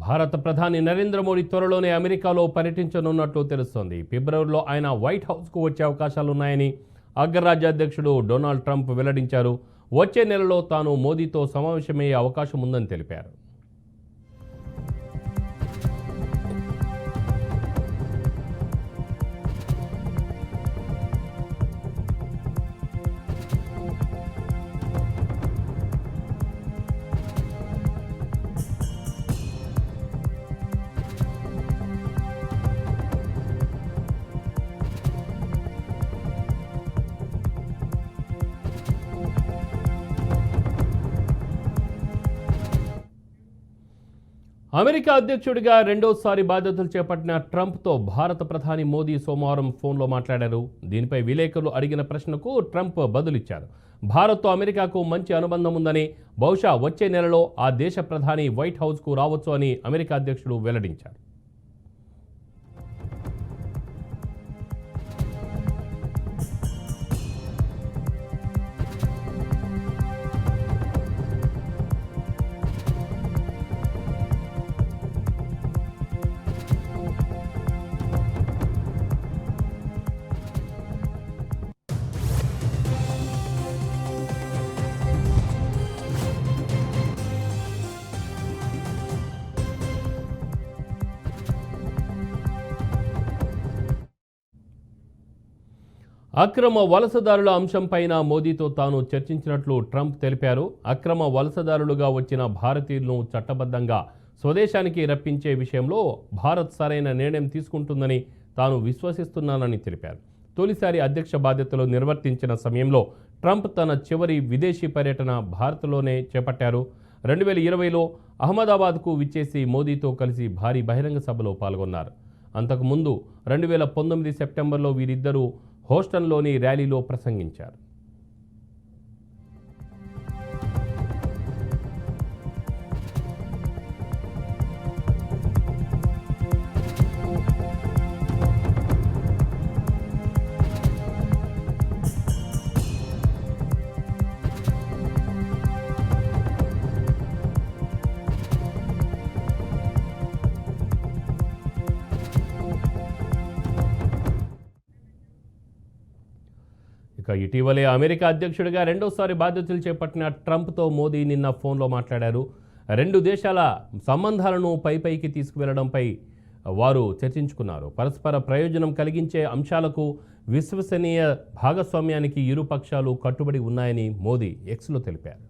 భారత ప్రధాని నరేంద్ర మోడీ త్వరలోనే అమెరికాలో పర్యటించనున్నట్లు తెలుస్తోంది. ఫిబ్రవరిలో ఆయన వైట్ హౌస్కు వచ్చే అవకాశాలున్నాయని అగ్రరాజ్య అధ్యక్షుడు డొనాల్డ్ ట్రంప్ వెల్లడించారు. వచ్చే నెలలో తాను మోదీతో సమావేశమయ్యే అవకాశం ఉందని తెలిపారు. అమెరికా అధ్యక్షుడిగా రెండోసారి బాధ్యతలు చేపట్టిన ట్రంప్తో భారత ప్రధాని మోదీ సోమవారం ఫోన్లో మాట్లాడారు. దీనిపై విలేకరులు అడిగిన ప్రశ్నకు ట్రంప్ బదులిచ్చారు. భారత్తో అమెరికాకు మంచి అనుబంధం ఉందని, బహుశా వచ్చే నెలలో ఆ దేశ ప్రధాని వైట్ హౌస్కు రావచ్చు అని అమెరికా అధ్యక్షుడు వెల్లడించారు. అక్రమ వలసదారుల అంశంపైన మోదీతో తాను చర్చించినట్లు ట్రంప్ తెలిపారు. అక్రమ వలసదారులుగా వచ్చిన భారతీయులను చట్టబద్ధంగా స్వదేశానికి రప్పించే విషయంలో భారత్ సరైన నిర్ణయం తీసుకుంటుందని తాను విశ్వసిస్తున్నానని తెలిపారు. తొలిసారి అధ్యక్ష బాధ్యతలు నిర్వర్తించిన సమయంలో ట్రంప్ తన చివరి విదేశీ పర్యటన భారత్లోనే చేపట్టారు. 2020లో అహ్మదాబాద్కు విచ్చేసి మోదీతో కలిసి భారీ బహిరంగ సభలో పాల్గొన్నారు. అంతకుముందు 2019 సెప్టెంబర్లో వీరిద్దరూ హోస్టన్లోని ర్యాలీలో ప్రసంగించారు. ఇక ఇటీవలే అమెరికా అధ్యక్షుడిగా రెండోసారి బాధ్యతలు చేపట్టిన ట్రంప్తో మోదీ నిన్న ఫోన్లో మాట్లాడారు. రెండు దేశాల సంబంధాలను పైకి తీసుకువెళ్లడంపై వారు చర్చించుకున్నారు. పరస్పర ప్రయోజనం కలిగించే అంశాలకు విశ్వసనీయ భాగస్వామ్యానికి ఇరు పక్షాలు కట్టుబడి ఉన్నాయని మోదీ ఎక్స్లో తెలిపారు.